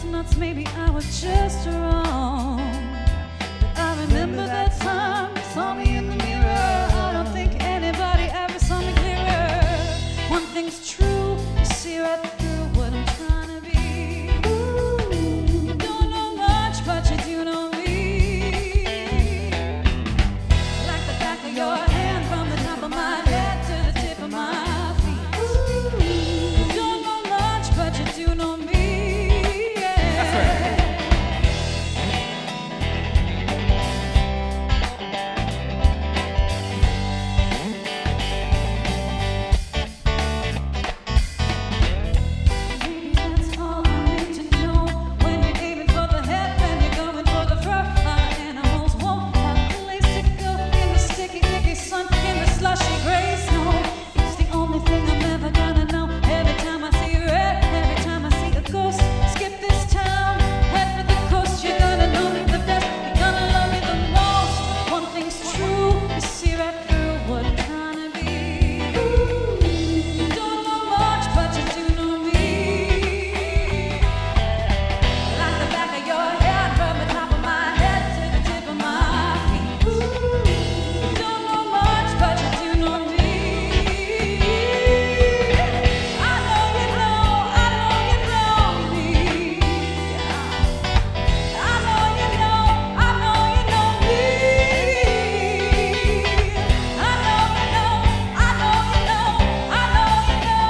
was nuts, maybe I was just wrong. But I remember that time you saw me in the mirror. I don't think anybody ever saw me clearer. One thing's true, you see right through what I'm trying to be. You don't know much, but you do know me. Like the back of your hand, from the top of my head to the tip of my feet. You don't know much, but you do know me. Yeah. Maybe that's all I need to know. When you're aiming for the head, then you're going for the throat. Other animals won't have a place to go in the sticky, icky sun, in the slushy gray snow. It's the only thing I'm ever gonna know. Every time I see red, every time I see a ghost, skip this town, head for the coast. You're gonna know me the best, you're gonna love me the most. One thing's true, you see right through what I'm trying to be. You don't know much, but you do know me. Like the back of your head, from the top of my head to the tip of my feet. You don't know much, but you do know me. I know you know, I know you know me. I know you know, I know you know me. I know you know, I know you know, I know you know,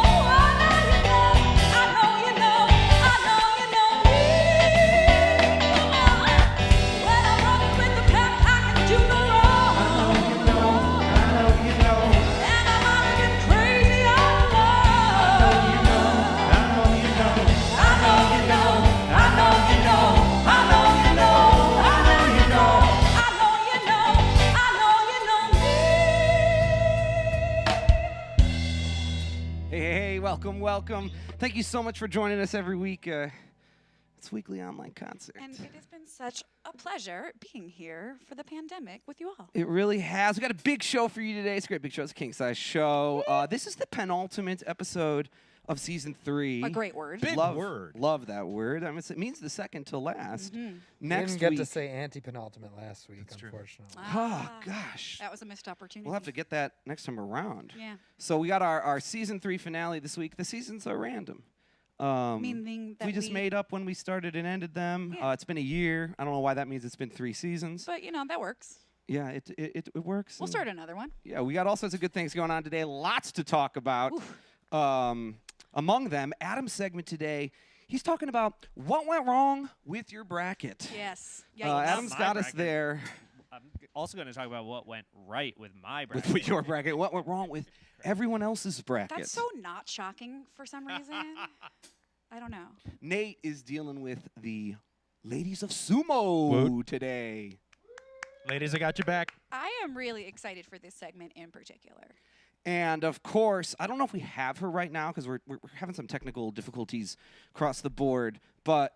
I know you know, I know you know me. When I'm running with the pack, I can do no wrong. And I'm out of it crazy all alone. I know you know, I know you know, I know you know, I know you know, I know you know, I know you know me. Hey, welcome. Thank you so much for joining us every week. It's weekly online concert. And it has been such a pleasure being here for the pandemic with you all. It really has. We got a big show for you today. It's a great big show. It's a king size show. This is the penultimate episode of season 3. A great word. Big love, word. Love that word. I mean, it means the second to last. We Next didn't get week. to say anti-penultimate last week, That's true. unfortunately. Oh gosh. That was a missed opportunity. We'll have to get that next time around. Yeah. So we got our season 3 finale this week. The seasons are random. Meaning that we just made up when we started and ended them. Yeah. It's been a year. I don't know why that means it's been 3 seasons. But, that works. Yeah, it works. We'll and- start another one. Yeah, we got all sorts of good things going on today. Lots to talk about. Among them, Adam's segment today, he's talking about what went wrong with your bracket. Yes. Adam's my got us bracket. there I'm also going to talk about what went right with my bracket. with your bracket. What went wrong with everyone else's bracket? That's so not shocking for some reason. I don't know. Nate is dealing with the ladies of sumo today. Ladies, I got your back. I am really excited for this segment in particular. And of course, I don't know if we have her right now because we're having some technical difficulties across the board. But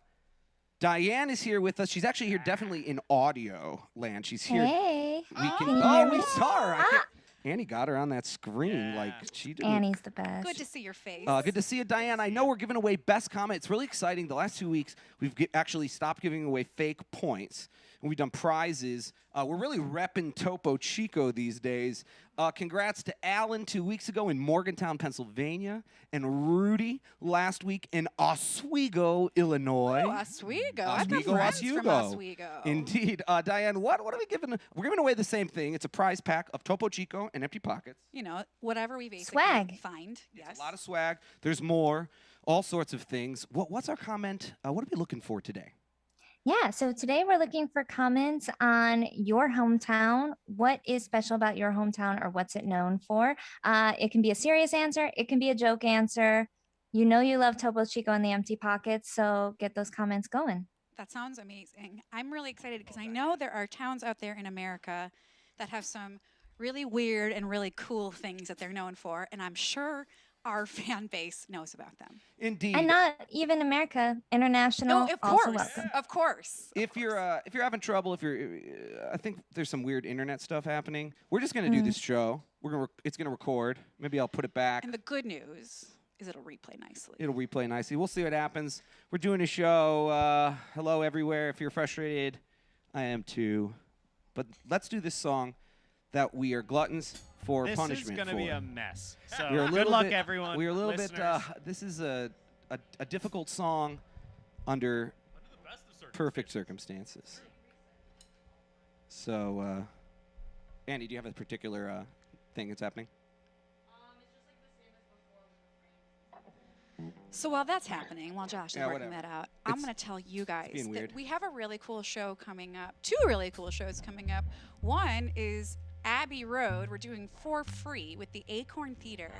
Diane is here with us. She's actually here definitely in audio land. She's here. Hey. We can. Can you Oh, hear we me? saw her. Annie got her on that screen. Yeah. Like she didn't. Annie's the best. Good to see your face. Good to see you, Diane. I know we're giving away best comment. It's really exciting. The last 2 weeks, we've actually stopped giving away fake points. And we've done prizes. We're really repping Topo Chico these days. Congrats to Alan 2 weeks ago in Morgantown, Pennsylvania, and Rudy last week in Oswego, Illinois. Oh, Oswego. I've got Oswego, friends from Oswego. Oswego. Indeed. Diane, what are we giving? We're giving away the same thing. It's a prize pack of Topo Chico and Empty Pockets. Whatever we basically Swag. find. Yes. It's a lot of swag. There's more. All sorts of things. What's our comment? What are we looking for today? Yeah, so today we're looking for comments on your hometown. What is special about your hometown or what's it known for? It can be a serious answer. It can be a joke answer. You know you love Topo Chico and the Empty Pockets, so get those comments going. That sounds amazing. I'm really excited because I know there are towns out there in America that have some really weird and really cool things that they're known for, and I'm sure our fan base knows about them. Indeed. And not even America, international, No, of also course. welcome. Of course. If you're having trouble, I think there's some weird internet stuff happening. We're just gonna do this show. It's gonna record. Maybe I'll put it back. And the good news is it'll replay nicely. It'll replay nicely. We'll see what happens. We're doing a show. Hello, everywhere. If you're frustrated, I am too. But let's do this song that we are gluttons for This punishment is going to for. be a mess. So We're a good little luck, bit, everyone. We're a little listeners. bit. This is a difficult song under perfect circumstances. So, Andy, do you have a particular thing that's happening? So while that's happening, while Josh is Yeah, working whatever. that out, I'm It's- going to tell you guys being weird. that we have a really cool show coming up. 2 really cool shows coming up. One is Abbey Road. We're doing for free with the Acorn Theater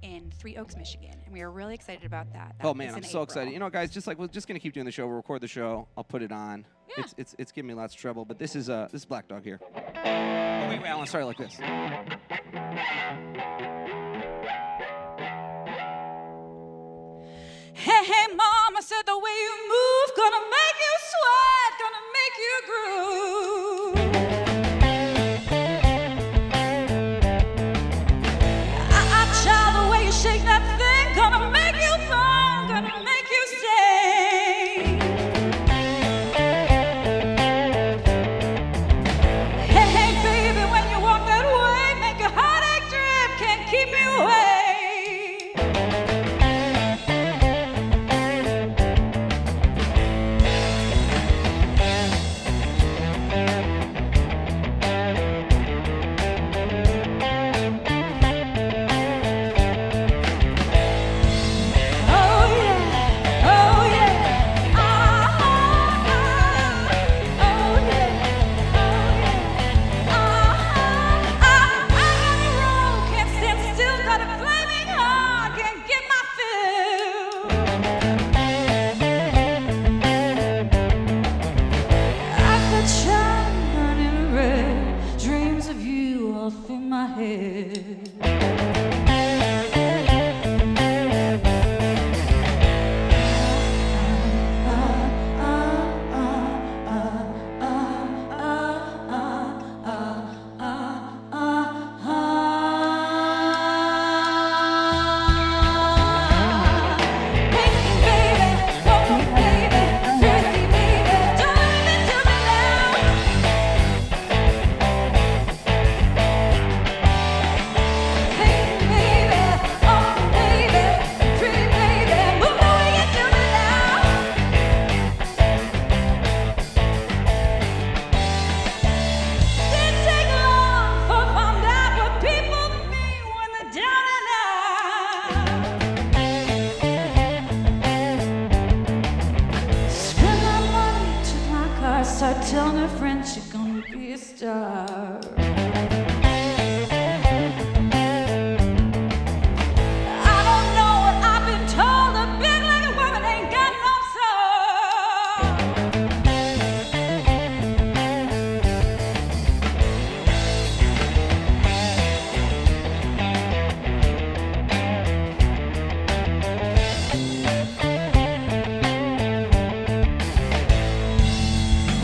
in Three Oaks, Michigan, and we are really excited about that. That Oh is man, in I'm so excited. April. You know, guys, we're just gonna keep doing the show. We'll record the show. I'll put it on. Yeah. It's giving me lots of trouble. But this is Black Dog here. Oh wait, I want to start it like this. Hey, hey, mama said the way you move gonna make you sweat, gonna make you groove. Child, the way you shake that thing gonna make you burn, gonna make you sing. Hey, hey, baby, when you walk that way, make your heartache drip, can't keep me away. Dreams of you all through my head. Start telling her friends she's gonna be a star. I don't know what I've been told. A big-legged woman ain't got no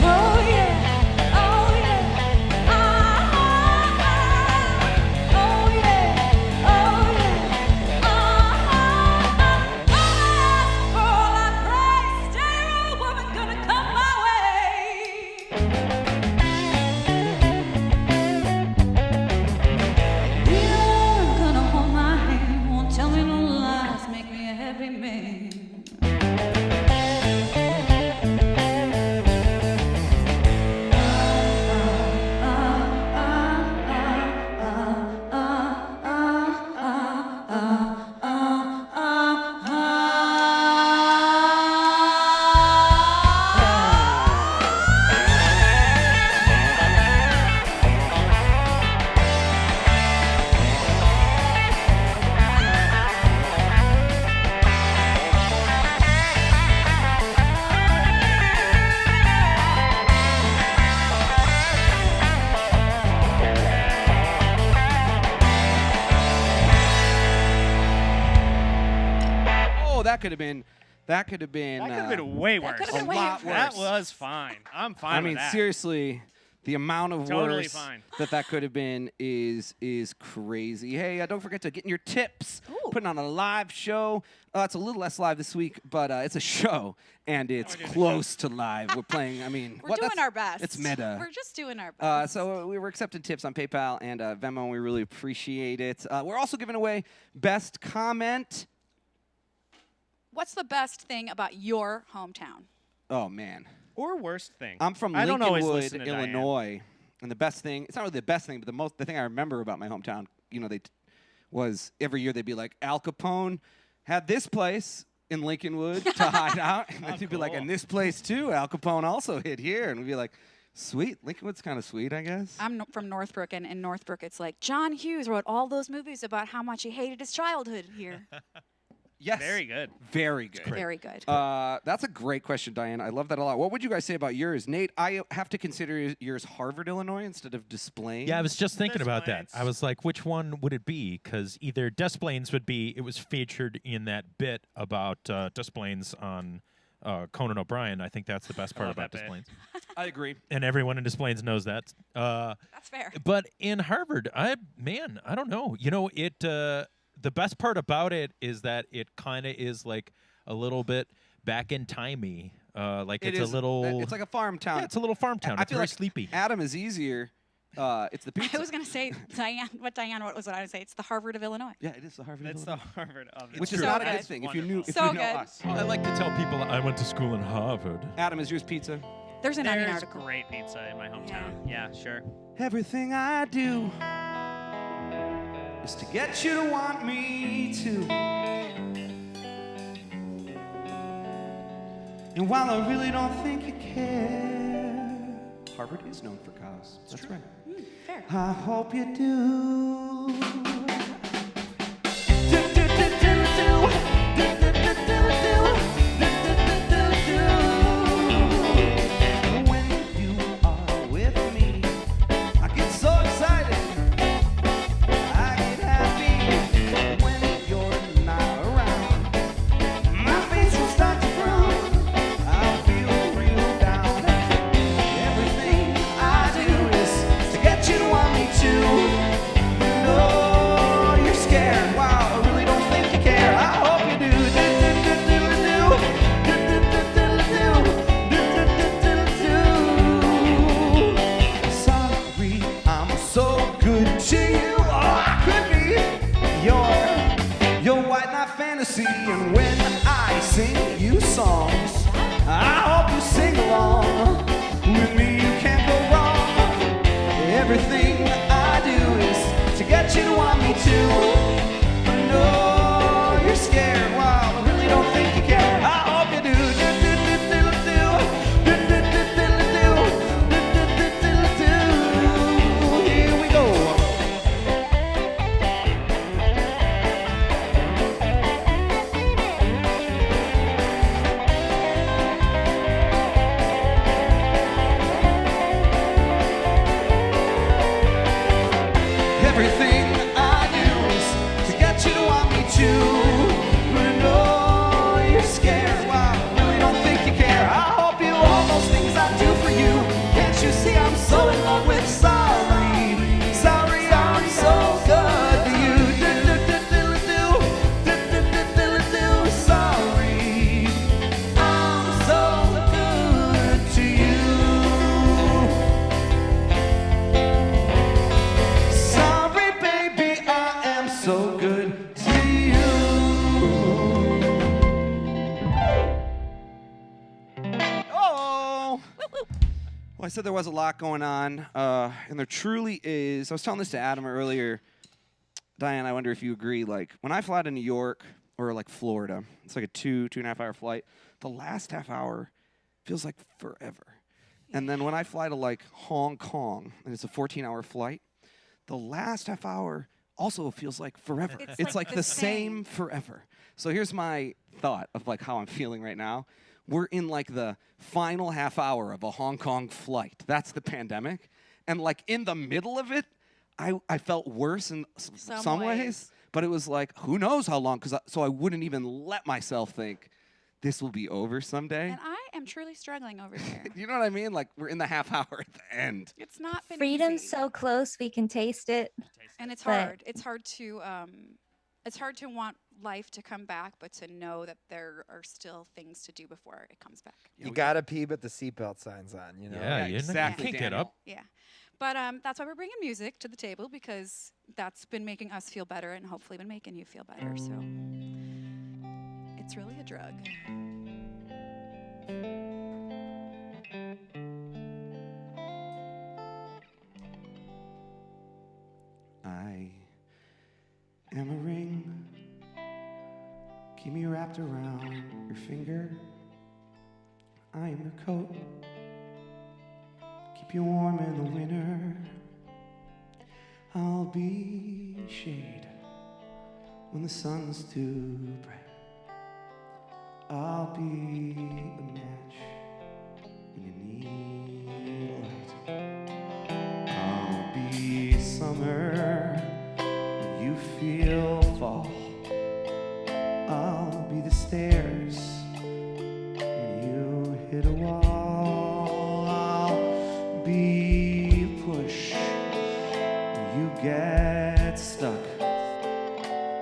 Oh yeah, oh yeah, oh yeah, oh yeah, for all I pray, stay woman gonna come my way. You're gonna hold my hand, won't tell me no lies, make me a happy man. Oh, that could have been. That could have been. That could have been way That worse. could have been a lot way worse. That was fine. I'm fine I with mean, that. seriously, The amount of Totally worse fine. that could have been is crazy. Hey, don't forget to get in your tips. Ooh. Putting on a live show. It's a little less live this week, but it's a show, and it's doing a close to live. We're playing. I mean, We're doing our best. It's meta. We're just doing our best. So we were accepting tips on PayPal and Venmo, and we really appreciate it. We're also giving away best comment. What's the best thing about your hometown? Oh man, Or worst thing. I'm from I don't always Lincolnwood, listen to Diane. Illinois, and the best thing—it's not really the best thing, but the thing I remember about my hometown, was every year they'd be like, Al Capone had this place in Lincolnwood to hide out, and then he'd be like, cool. and this place too, Al Capone also hid here, and we'd be like, sweet, Lincolnwood's kind of sweet, I guess. I'm from Northbrook, and in Northbrook, it's like John Hughes wrote all those movies about how much he hated his childhood here. Yes, Very good. very good. Very good. That's a great question, Diane. I love that a lot. What would you guys say about yours? Nate, I have to consider yours Harvard, Illinois instead of Des Plaines. Yeah, I was just thinking Des about that. I Plaines. was like, which one would it be? Because either Des Plaines would be, it was featured in that bit about Des Plaines on Conan O'Brien. I think that's the best part love about that Des bit. Plaines. I agree. And everyone in Des Plaines knows that. That's fair. But in Harvard, I don't know. The best part about it is that it kind of is like a little bit back in timey. Like It it's is- a little. It's like a farm town. yeah, it's a little farm town. I It's feel very like sleepy. Adam is easier. It's the pizza. I was going to say, Diane, what was what I would say? It's the Harvard of Illinois. Yeah, it is the Harvard. It's the Illinois. Harvard of Which So is not a good. good thing if you knew Wonderful. So good. us. I like to tell people I went to school in Harvard. Adam, is yours pizza? There's an Onion There's article. great pizza in my hometown. Yeah, sure. Everything I do is to get you to want me to. And while I really don't think you care, Harvard is known for cows. That's right. Fair. I hope you do. When you are with me, I get so excited. I get happy when you're not around. My face will start to frown. I feel real down. Everything I do is to get you to want me to. No, you're scared. Wow, I really don't think you care. I hope you do. Sorry, I'm so good to you. Oh, I could be your white knight fantasy. And when I sing you songs, I hope you sing along. With me, you can't go wrong. Everything I do is to get you to want me to. No, you're scared. Wow, I really don't think you care. I hope you do. Here we go. Everything I do is to get you to want me to. But no, you're scared. Wow, I really don't think you care. I hope you all those things I do for you. Can't you see I'm so in love with sorry? Sorry, I'm so good to you. Sorry, I'm so good to you. Sorry, baby, I am so good to you. Oh. Well, I said there was a lot going on, and there truly is. I was telling this to Adam earlier. Diane, I wonder if you agree. Like, when I fly to New York or like Florida, it's like a 2.5 hour flight. The last half hour feels like forever. And then when I fly to like Hong Kong, and it's a 14-hour flight, the last half hour also feels like forever. It's like the same forever. So here's my thought of like how I'm feeling right now. We're in like the final half hour of a Hong Kong flight. That's the pandemic. And like in the middle of it, I felt worse in some ways. But it was like, who knows how long? So I wouldn't even let myself think this will be over someday. And am truly struggling over here. You know what I mean? Like we're in the half hour at the end. It's not been Freedom's easy. so close, we can taste it. And it's but- hard. It's hard to want life to come back, but to know that there are still things to do before it comes back. Yeah, You we- gotta pee, but the seatbelt sign's on. You know. Yeah, you exactly, can't get Daniel. up. Yeah. But that's why we're bringing music to the table, because that's been making us feel better and hopefully been making you feel better. So it's really a drug. I am a ring. Keep me wrapped around your finger. I am your coat. Keep you warm in the winter. I'll be shade when the sun's too bright. I'll be a match when you need light. I'll be summer when you feel fall. I'll be the stairs when you hit a wall. I'll be a push when you get stuck.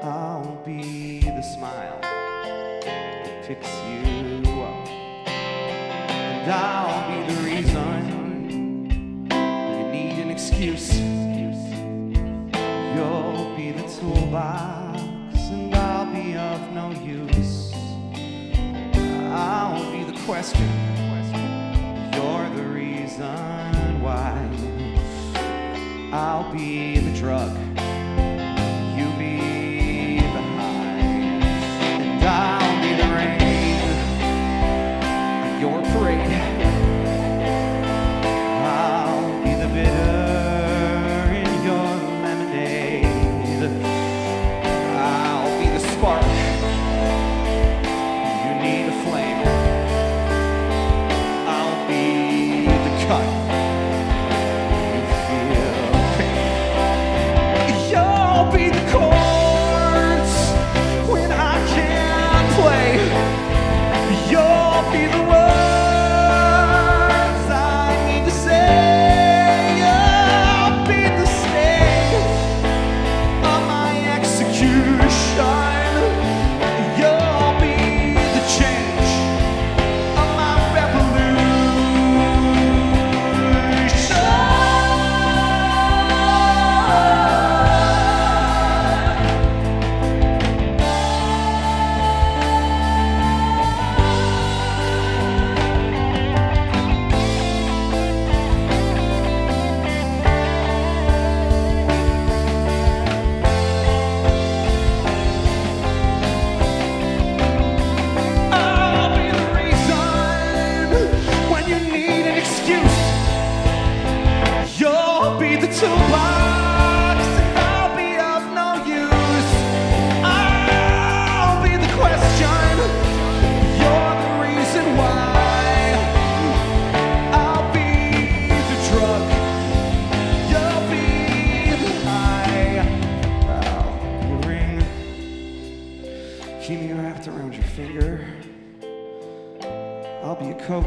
I'll be the smile that picks you up. And I'll be the reason when you need an excuse. You'll be the toolbox, and I'll be of no use. I'll be the question, you're the reason why. I'll be the drug, you be the high. And I'll be the rain at your parade. I'll be the bitter in your lemonade. I'll be the spark, you need a flame. I'll be the cut, you feel pain. You'll be the chords when I can't play. You'll be the words I need to say. I'll be the stage of my execution. You'll be the change of my revolution. I'll be the reason when you need an excuse. You'll be the toolbox, and I'll be of no use. I'll be the question, you're the reason why. I'll be the drug, you'll be the high. I'll be the ring, keep me wrapped around your finger. I'll be a coat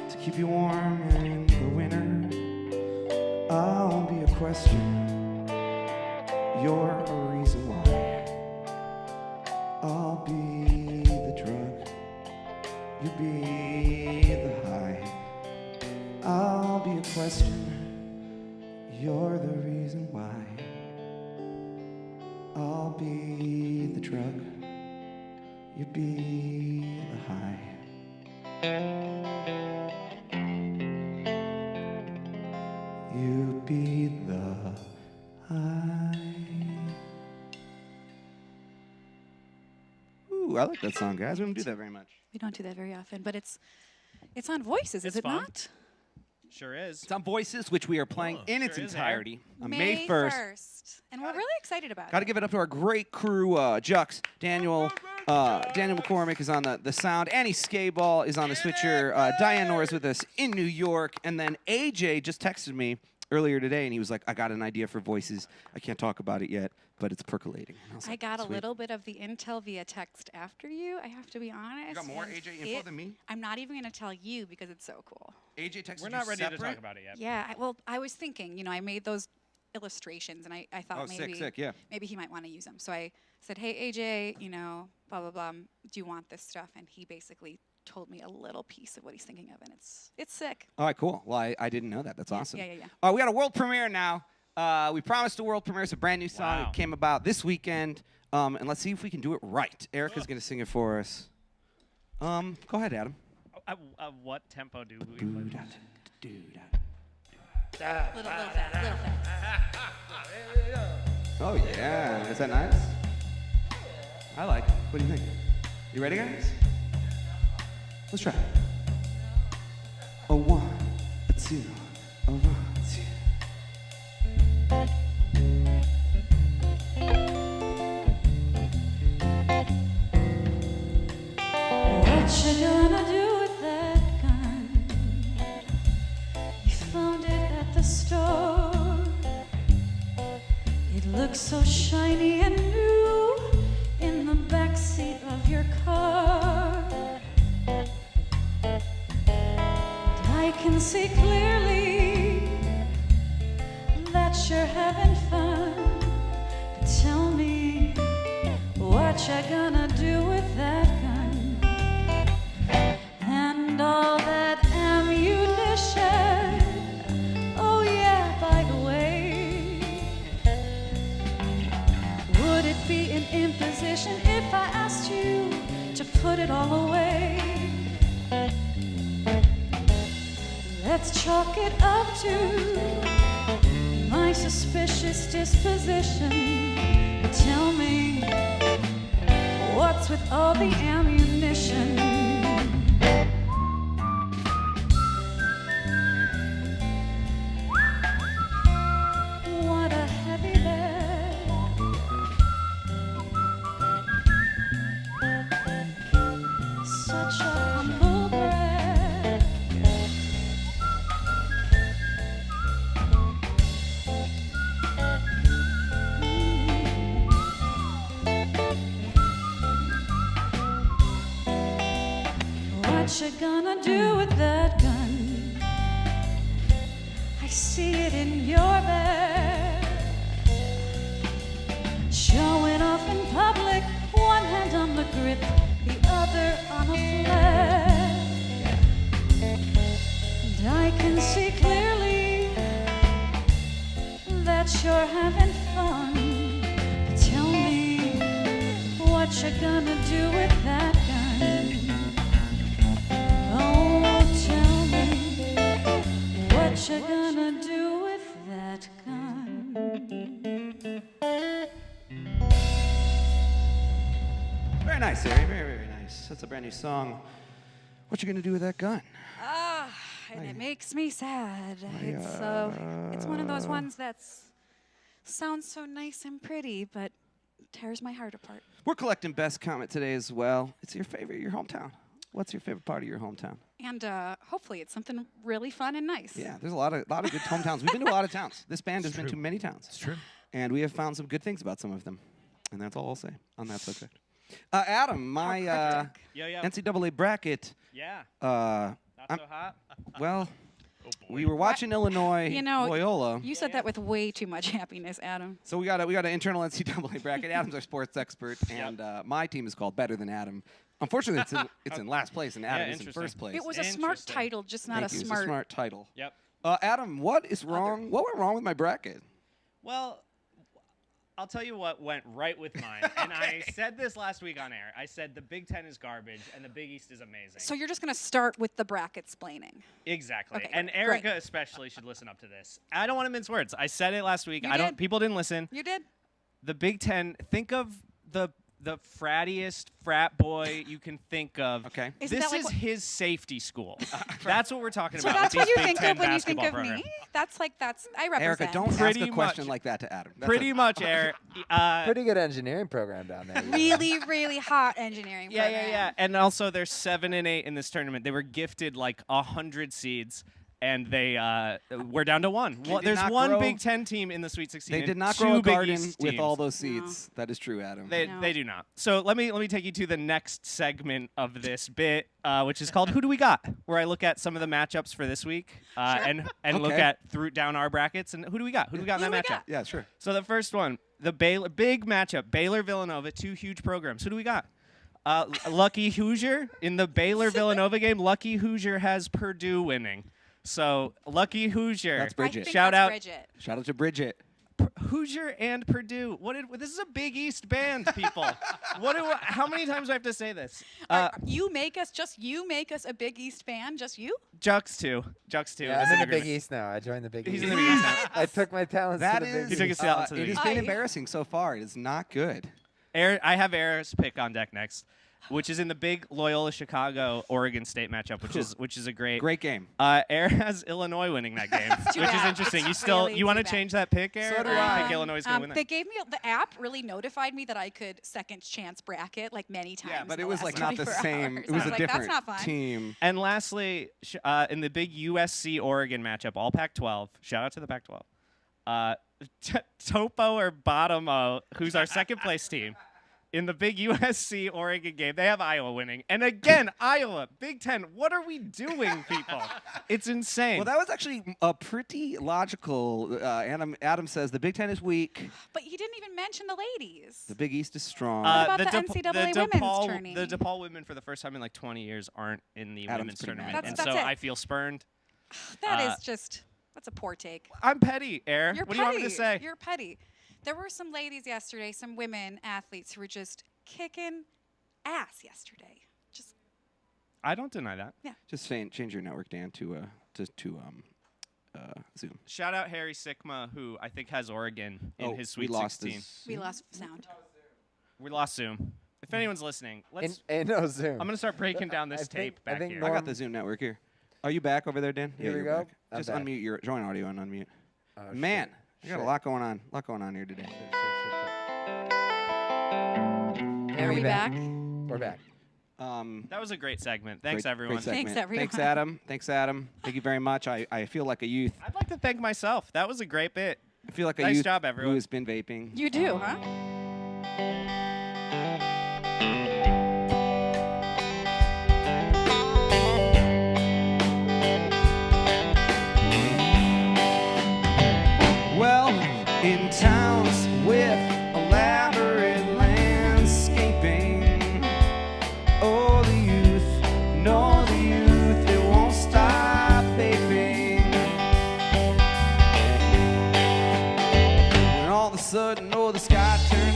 to keep you warm in the winter. I'll be a question, you're a reason why. I'll be the drug, you be the high. I'll be a question, you're the reason why. I'll be the drug, you be the high. You be the high. Ooh, I like that song, guys. We don't do that very much. We don't do that very often, but it's on Voices, is It's it fun. not? Sure is. It's on Voices, which we are playing Oh, in its sure is, Aaron. entirety on May 1st. And we're really excited about Got to it. give it up to our great crew, Jux, Daniel McCormick is on the sound, Annie Skayball is on the switcher, Diane Noor is with us in New York, and then AJ just texted me earlier today, and he was like, "I got an idea for voices. I can't talk about it yet, but it's percolating." And was I like, got a "Sweet." little bit of the intel via text after you. I have to be honest. You got more and AJ info than me. I'm not even going to tell you because it's so cool. AJ texted We're you not ready to separate? talk about it yet. Yeah, well, I was thinking, you know, I made those illustrations, and I thought Oh, maybe sick, yeah. maybe he might want to use them. So I said, "Hey AJ, you know, blah blah blah. Do you want this stuff?" And he basically told me a little piece of what he's thinking of, and it's sick. All right, cool. Well, I didn't know that. That's Yeah, awesome. yeah. We got a world premiere now. We promised a world premiere. It's a brand new song. Wow. It came about this weekend. And let's see if we can do it right. Erica's going to sing it for us. Go ahead, Adam. What tempo do we play? Little fast. Oh, yeah. Is that nice? I like it. What do you think? You ready, guys? Let's try. A 1, a 2, a 1, 2. What you gonna do with that gun? You found it at the store. It looks so shiny and new in the backseat of your car. And I can see clearly that you're having fun. But tell me what you gonna do with that gun? And all that ammunition. Oh yeah, by the way, would it be an imposition if I asked you to put it all away? Let's chalk it up to my suspicious disposition. But tell me, what's with all the ammunition? What a heavy bed. Such a humble bread. What you gonna do with that gun? I see it in your bed. Showing off in public, one hand on the grip, the other on a flag. And I can see clearly that you're having fun. But tell me what you gonna do with that gun. Oh, tell me what you gonna do with that gun. Very nice, Ari. Very, very nice. That's a brand new song. What you going to do with that gun? And it makes me sad. It's one of those ones that's sounds so nice and pretty, but tears my heart apart. We're collecting best comment today as well. It's your hometown. What's your favorite part of your hometown? And hopefully it's something really fun and nice. Yeah, there's a lot of good hometowns. We've been to a lot of towns. This band has been true. to many towns. It's true. And we have found some good things about some of them. And that's all I'll say on that subject. Adam, my Yo. NCAA bracket, Yeah. I'm- Not so hot. well, we were watching Illinois, You know, Loyola. You said that with way too much happiness, Adam. So we got an internal NCAA bracket. Adam's our sports expert, and my team is called Better Than Adam. Unfortunately, it's in last place, and Adam is in interesting. first place. It was a smart Interesting. title, just not Thank a you. It's smart. a smart title. Yep. Adam, what is wrong? What went wrong with my bracket? Well, I'll tell you what went right with mine. And I said this last week on air. I said the Big Ten is garbage and the Big East is amazing. So you're just gonna start with the bracket splaining. Exactly. Okay, And great. Erica especially should listen up to this. I don't want to mince words. I said it last week. You did. People didn't listen. You did? The Big Ten, think of the frattiest frat boy you can think of. Okay. Isn't This that like is what- his safety school. That's what we're talking So about. that's with what these you Big think Ten of when you think basketball of me? programs. I represent. Erica, don't Pretty ask a question much. like that to Adam. That's Pretty much, Eric. Pretty good engineering program down there. you know. really, really hot engineering program. Yeah. And also, they're 7 and 8 in this tournament. They were gifted like 100 seeds. and they we're down to one. They did There's not one grow- Big Ten team in the Sweet 16. They and did not two grow a Big garden East with all teams. those seeds. That is true, Adam. They No. do not. So let me take you to the next segment of this bit, which is called "Who Do We Got?" where I look at some of the matchups for this week and look Okay. at down our brackets and who do we got? Who do we got in Who that do we matchup? got? Yeah, sure. So the first one, the big matchup, Baylor Villanova, two huge programs. Who do we got? Lucky Hoosier in the Baylor Villanova game. Lucky Hoosier has Purdue winning. So Lucky Hoosier. That's I Bridget. think Shout that's out Bridget. Shout out to Bridget. Hoosier and Purdue. This is a Big East band, people. How many times do I have to say this? You make us a Big East fan, just you? Jux too. Yeah, is I'm an in the Big agreement. East now. I joined the Big He's East. in the Big East now. I took my talents That to the is. Big He took East. his talents to the It Big has East. been I- embarrassing so far. It is not good. I have Era's pick on deck next, which is in the big Loyola Chicago Oregon State matchup, which is a great. Great game. Era has Illinois winning that game, too which is bad. interesting. It's You really want to too bad. change that pick, Era? So do or you I. think Illinois is going to win that? They gave me the app really notified me that I could second chance bracket like many times. Yeah, but in it the was last like not the 24 same. hours. It was I a like, different That's not fun. team. And lastly, in the big USC Oregon matchup, all Pac-12. Shout out to the Pac-12. Topo or Bottomo, who's our second place team, in the big USC Oregon game, they have Iowa winning. And again, Iowa, Big Ten. What are we doing, people? It's insane. Well, that was actually a pretty logical. Adam says the Big Ten is weak. But he didn't even mention the ladies. The Big East is strong. What about the NCAA women's tourney? The DePaul women, for the first time in like 20 years, aren't in the Adam's women's pretty mad tournament, about and that. so That's it. I feel spurned. That Uh, is just that's a poor take. I'm petty, Air. You're What petty. do you want me to say? You're petty. There were some ladies yesterday, some women athletes who were just kicking ass yesterday. Just I don't deny that. Just saying, change your network, Dan, to Zoom. Shout out Harry Sikma, who I think has Oregon in his Sweet we lost 16. his- we lost sound. We lost Zoom. If anyone's listening, let's. And no Zoom. I'm gonna start breaking down this I think- tape I back think here. I Norm- got the Zoom network here. Are you back over there, Dan? Here we you're go. back. I'm Just back. unmute your join audio and unmute. Oh, Man, shit. you got a Shit. lot going on. Lot going on here today. And Are we back? We're back. That was a great segment. Thanks, Great- everyone. great segment. Thanks, everyone. Thanks, Adam. Thanks, Adam. Thank you very much. I feel like a youth. I'd like to thank myself. That was a great bit. I feel like a Nice youth job, everyone. who has been vaping. You do, huh? Well, in towns with elaborate landscaping, oh, the youth, no, the youth, it won't stop vaping. When all of a sudden, oh, the sky turns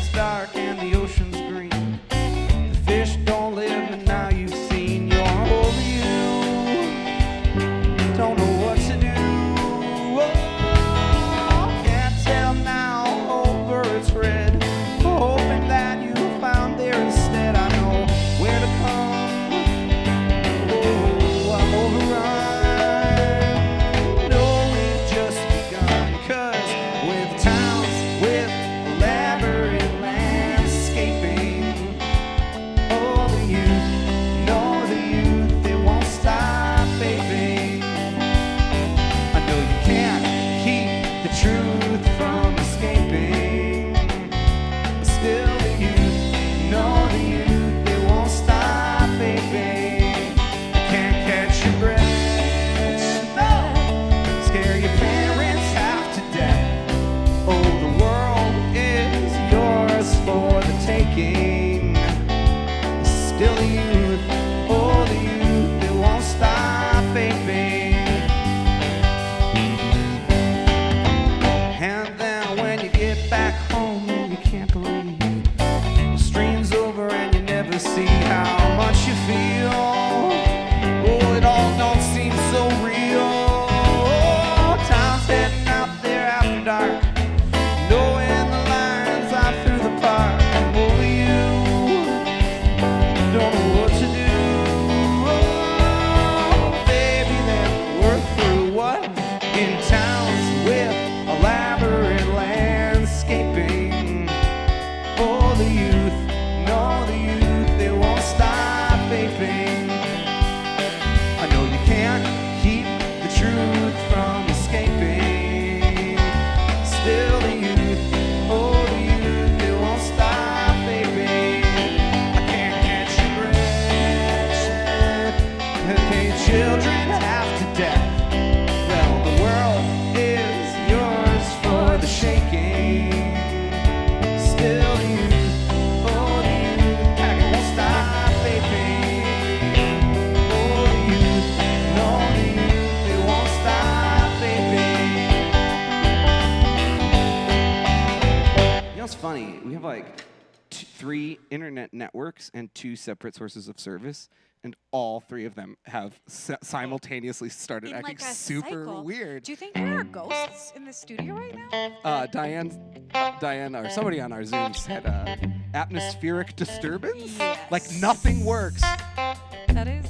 3 internet networks and 2 separate sources of service, and all 3 of them have simultaneously started In acting like a super cycle. weird. Do you think there are ghosts in the studio right now? Diane, or somebody on our Zoom said atmospheric disturbance. Like Yes. nothing works. That is.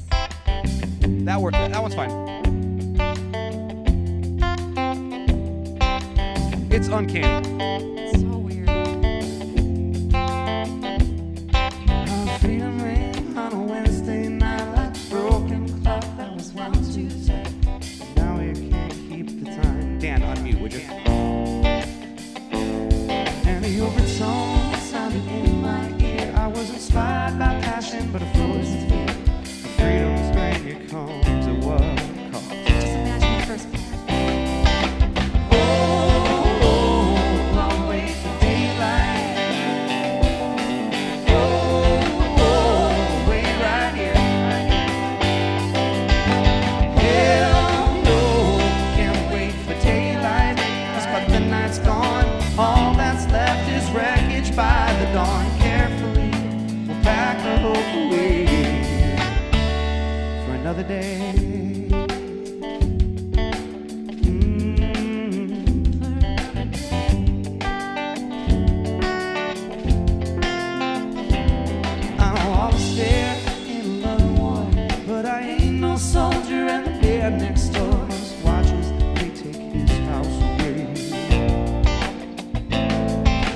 That one's fine. It's uncanny. So weird. Freedom rain on a Wednesday night like a broken clock that was one too tight. Now you can't keep the time. Dan, unmute, would you? And your baton sounded in my ear. I was inspired by passion, but I froze in fear. Freedom's drain, it comes at what cost? Just imagine the first part. Long way for daylight. Wait right here. Hell no, can't wait for daylight. 'Cause by the night's gone, all that's left is wreckage by the dawn. Carefully, we'll pack our hope away for another day. I'm always there in a loving war, but I ain't no soldier, and the bear next door just watches they take his house away.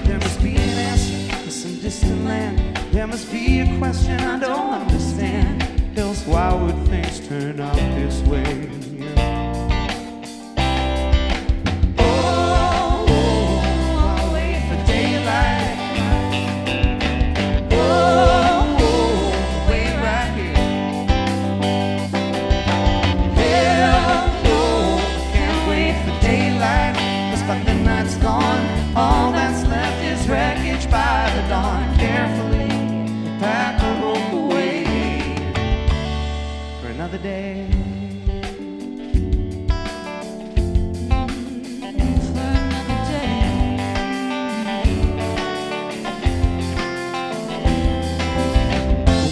There must be an answer to some distant land. There must be a question I don't understand. Else why would things turn out this way? I'll wait for daylight. Wait right here. Hell no, can't wait for daylight. 'Cause by the night's gone, all that's left is wreckage by the dawn. Carefully, pack a hope away for another day. For another day.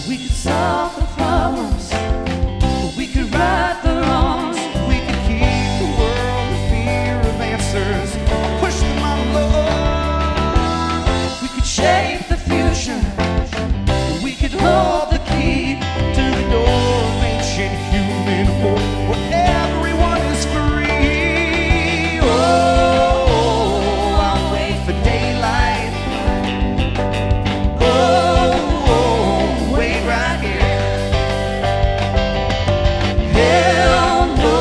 We could solve the problems, we could right the wrongs, we could keep the world in fear of answers, push them on the we could shape the future, we could hold the key to the door of ancient human hope, where everyone is free. Oh, I'll wait for daylight. Oh, wait right here. Hell no,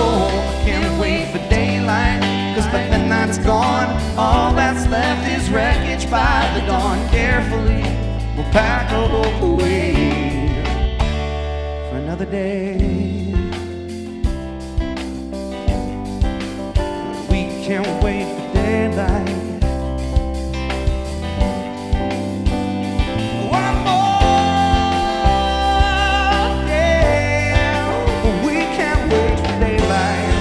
can't wait for daylight. 'Cause by the night's gone, all that's left is wreckage by the dawn. Carefully, we'll pack our hope away for another day. We can't wait for daylight. One more day. We can't wait for daylight.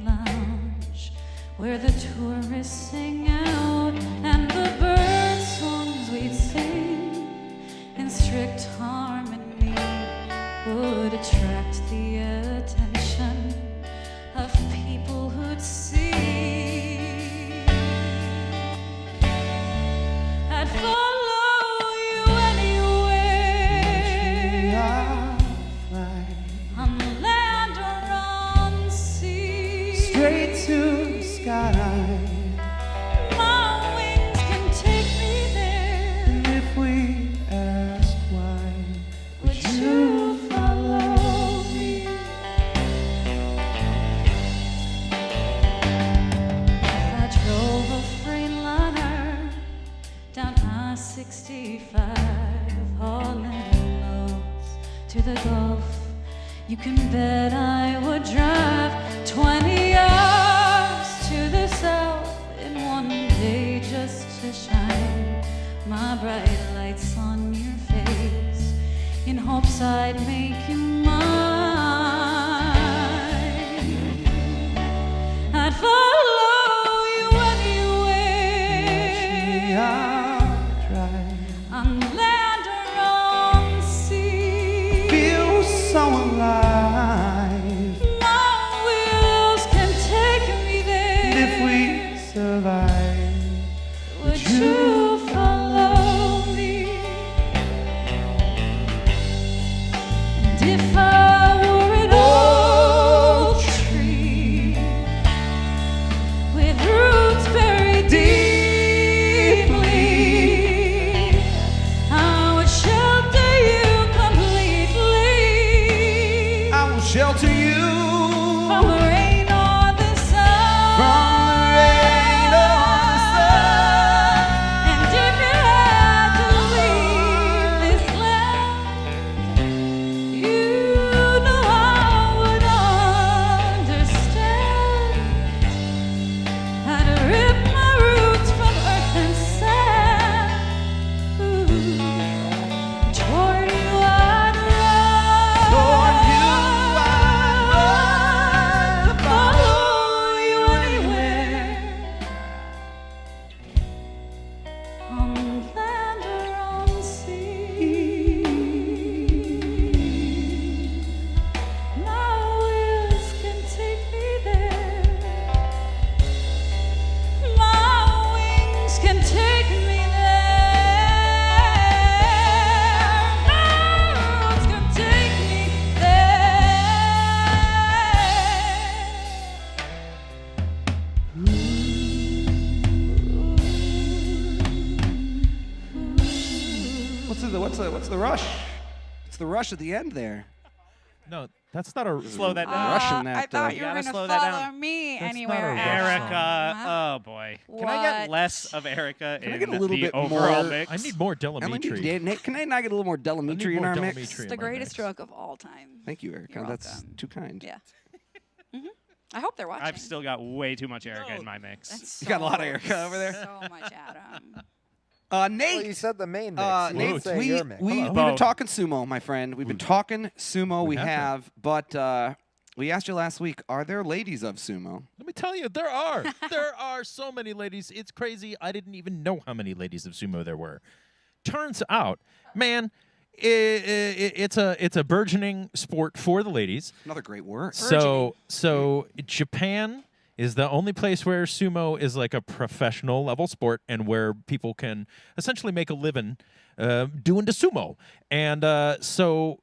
lounge where the tourists sing out and the bird songs we'd sing in strict harmony would attract the attention of people who'd see. I'd follow you anywhere, on land or on sea. Straight to the sky. My wings can take me there. And if we ask why, Would you follow me? I drove a Freightliner down I-65, hauling loads to the Gulf. You can bet I would drive 20 hours to the south in one day just to shine my bright lights on your face in hopes I'd make you mine. I'd follow you anywhere, on land or on sea. feel so alive. My wheels can take me there. And if we survive, Would you follow me? And if I were an old tree with roots buried deeply, I would shelter you completely I will shelter you from the rain or the sun. from the rain or the sun. And if you had to leave this land, you know I would understand. I'd rip my roots from earth and sand. Ooh, toward you I'd run. Toward you I'd run. Follow you anywhere, on land or on sea. My wheels can take me there. My wings can take me there. My roots can take me What's the rush? It's the rush at the end there. No, that's not a Slow that down. Russian I that, thought you were gotta gonna slow that follow down. me That's not anywhere. a rush Erica. Huh? Oh boy. Can I get What? less of Erica Can I in get a little the bit overall more- mix? I need more Ellen, Delamitri. can I not get a little more Delamitri in more our mix? Delamitri. It's in the my greatest mix. stroke of all time. Thank you, Erica. You're That's welcome. too kind. Yeah. I hope they're watching. I've still got way too much Erica in my mix. That's You got a lot of so- Erica over there. So much Adam. Nate. Well, you said the main mix. You Nate, didn't say we, your mix. we, Hello. we've been Both. talking sumo, my friend. We've been talking sumo. We have been. have, but we asked you last week, are there ladies of sumo? Let me tell you, there are. There are so many ladies. It's crazy. I didn't even know how many ladies of sumo there were. Turns out, man, it's a burgeoning sport for the ladies. Another great word. So Japan is the only place where sumo is like a professional level sport and where people can essentially make a living doing the sumo. And so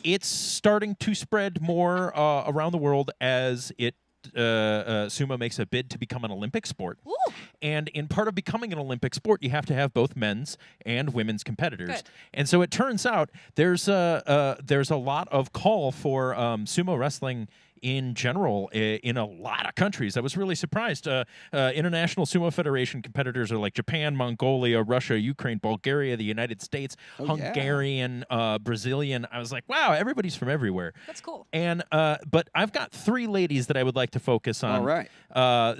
it's starting to spread more around the world as it sumo makes a bid to become an Olympic sport. Ooh. And in part of becoming an Olympic sport, you have to have both men's and women's competitors. Good. And so it turns out there's a lot of call for sumo wrestling in general in a lot of countries. I was really surprised. International Sumo Federation competitors are like Japan, Mongolia, Russia, Ukraine, Bulgaria, the United States, yeah. Hungarian, Brazilian. I was like, wow, everybody's from everywhere. That's cool. And but I've got 3 ladies that I would like to focus on All right.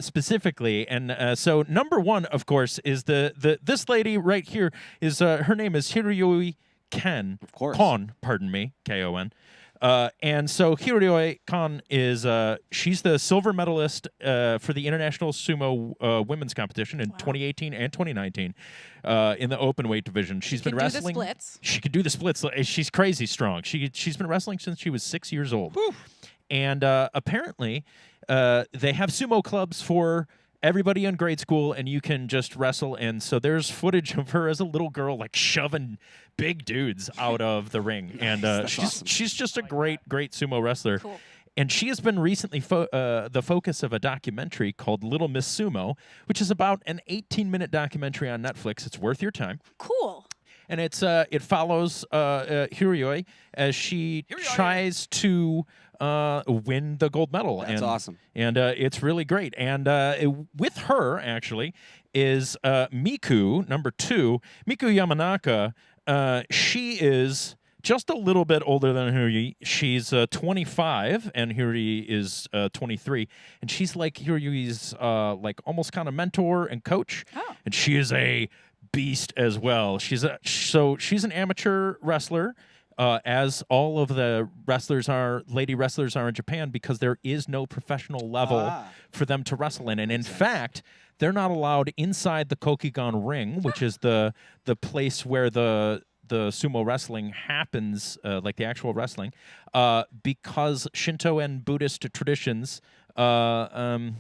specifically. And so number 1, of course, is this lady right here is her name is Hiroi Ken. Of course. Kon, pardon me, Kon. And so Hiroyoi Kan is she's the silver medalist for the International Sumo Women's Competition in 2018 and 2019 in the open weight division. She's been can do the wrestling. splits. She could do the splits. She's crazy strong. She's been wrestling since she was 6 years old. And apparently, they have sumo clubs for everybody in grade school, and you can just wrestle. And so there's footage of her as a little girl, like shoving big dudes out of the ring. And she's just a great sumo wrestler. Cool. And she has been recently the focus of a documentary called Little Miss Sumo, which is about an 18-minute documentary on Netflix. It's worth your time. Cool. And it follows Hiroyoi as she tries to win the gold medal. That's awesome. And it's really great. And with her, actually, is Miku, number 2. Miku Yamanaka, she is just a little bit older than Hiroi. She's 25, and Hiroi is 23. And she's like Hiroyoi's like almost kind of mentor and coach. Oh. And she is a beast as well. She's an amateur wrestler, as all of the lady wrestlers are in Japan, because there is no professional level for them to wrestle in. And in fact, they're not allowed inside the Kokigan ring, which is the place where the sumo wrestling happens, like the actual wrestling, because Shinto and Buddhist traditions forbid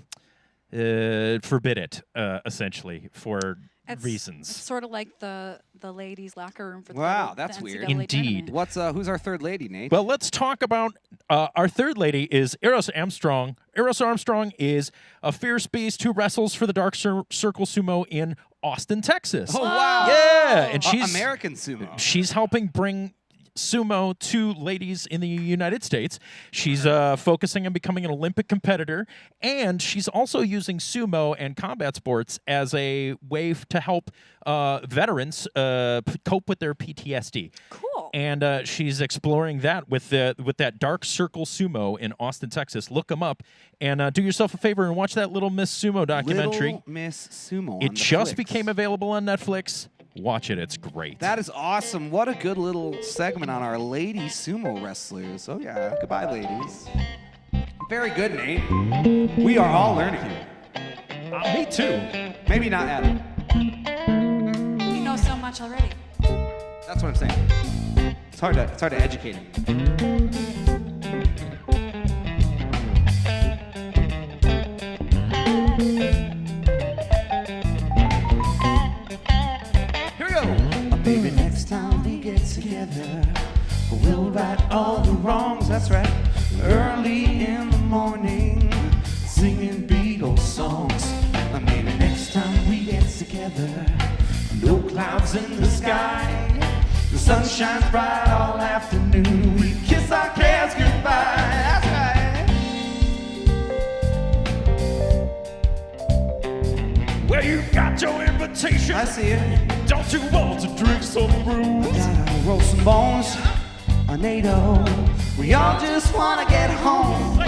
it, essentially, for reasons. It's sort of like the ladies' locker room for the Wow, the that's NCAA weird. tournament. Indeed. Who's our third lady, Nate? Well, let's talk about our third lady is Eros Armstrong. Eros Armstrong is a fierce beast who wrestles for the Dark Circle Sumo in Austin, Texas. Oh, wow. Yeah, and she's American sumo. She's helping bring sumo to ladies in the United States. She's focusing on becoming an Olympic competitor, and she's also using sumo and combat sports as a way to help veterans cope with their PTSD. Cool. And she's exploring that with that Dark Circle Sumo in Austin, Texas. Look them up and do yourself a favor and watch that Little Miss Sumo documentary. Little Miss Sumo. It on the just flicks. became available on Netflix. Watch it. It's great. That is awesome. What a good little segment on our lady sumo wrestlers. Oh, yeah. Goodbye, ladies. Very good, Nate. We are all learning here. Me too. Maybe not Adam. You know so much already. That's what I'm saying. It's hard to educate him. Here we go. Baby, next time we get together, we'll right all the wrongs. That's right. Early in the morning, singing Beatles songs. Maybe next time we get together, no clouds in the sky. The sun shines bright all afternoon. We kiss our cares goodbye. That's right. Well, you got your invitation. I see it. Don't you want to drink some brew? Gotta roll some bones, a NATO. We all just wanna get home.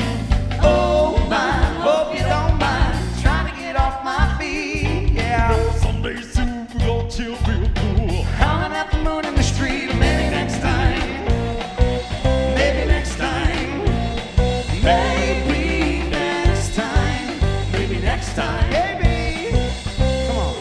Oh my, hope you don't mind. Trying to get off my feet, yeah. Someday soon we're gonna chill real cool. Howling at the moon in the street. Maybe next time. Maybe next time. Maybe next time. Maybe next time. Maybe. Come on.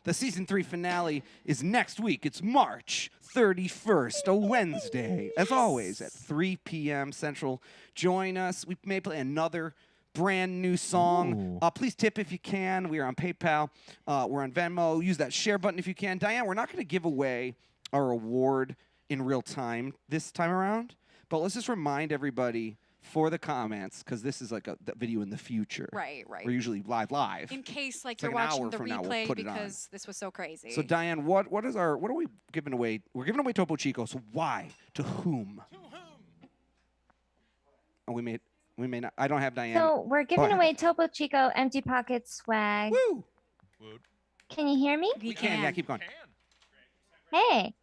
The season 3 finale is next week. It's March 31st, a Wednesday. As always, at 3 p.m. Central. Join us. We may play another brand new song. Please tip if you can. We are on PayPal. We're on Venmo. Use that share button if you can. Diane, we're not going to give away our award in real time this time around, but let's just remind everybody for the comments, because this is like a video in the future. Right. We're usually live. In case like It's you're like an watching hour the from now, we'll replay put it on. because this was so crazy. So Diane, what are we giving away? We're giving away Topo Chico. So why? To whom? Oh, we may not. I don't have Diane. So we're giving ahead. away Topo Chico Empty Pocket swag. Woo! Can you hear me? we can. Yeah, keep going. Hey.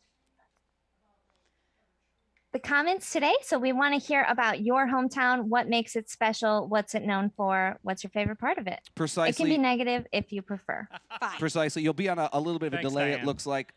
The comments today. So we want to hear about your hometown. What makes it special? What's it known for? What's your favorite part of it? Precisely. It can be negative if you prefer. Fine. Precisely. You'll be on a little bit of a Thanks, delay, Diane. it looks like.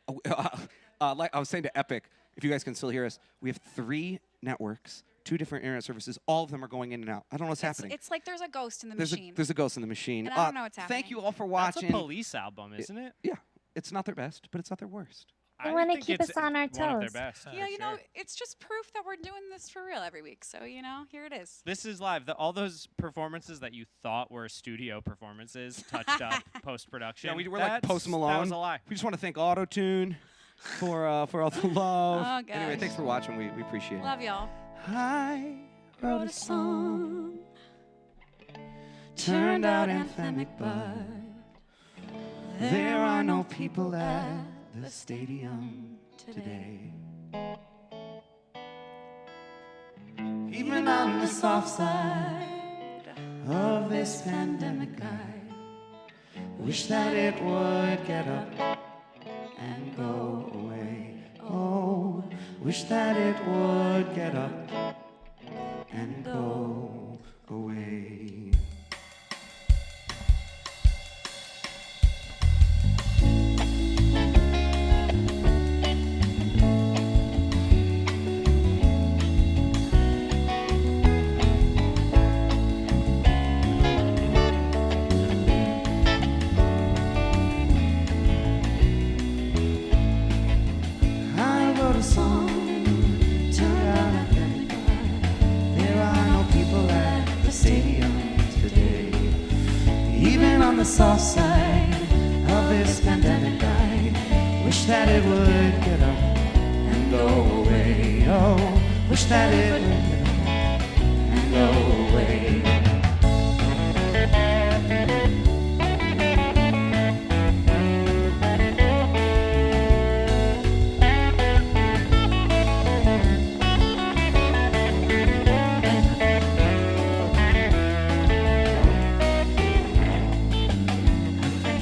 Like I was saying to Epic, if you guys can still hear us, we have 3 networks, 2 different internet services. All of them are going in and out. I don't know what's happening. It's like there's a ghost in the There's machine. a ghost in the machine. And I don't know what's Thank happening. you all for That's a watching. Police album, isn't it? Yeah. It's not their best, but it's not their worst. They I wanna think keep it's us on our one of their toes. best, Yeah, for you know, sure. it's just proof that we're doing this for real every week. So, here it is. This is live. All those performances that you thought were studio performances, touched up post-production. Yeah, we're like that's- Post Malone. That was a lie. We just want to thank AutoTune for all the love. Oh, Anyway, gosh. thanks for watching. We appreciate it. Love y'all. I Wrote a song, turned out anthemic, but There are no people at the stadium today. Even on the soft side of this pandemic, I wish that it would get up and go away. Oh, wish that it would get up and go away. I wrote a song, turned out authentic. There are no people at the stadium today. Even on the soft side of this pandemic, I wish that it would get up and go away. Oh, wish that it would get up and go away.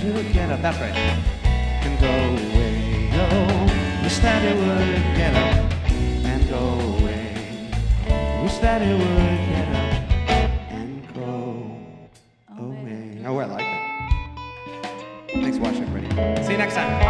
It would get up, that's right, and go away. Oh, wish that it would get up and go away. Wish that it would get up and go away. Oh, I like that. Thanks for watching, everybody. See you next time.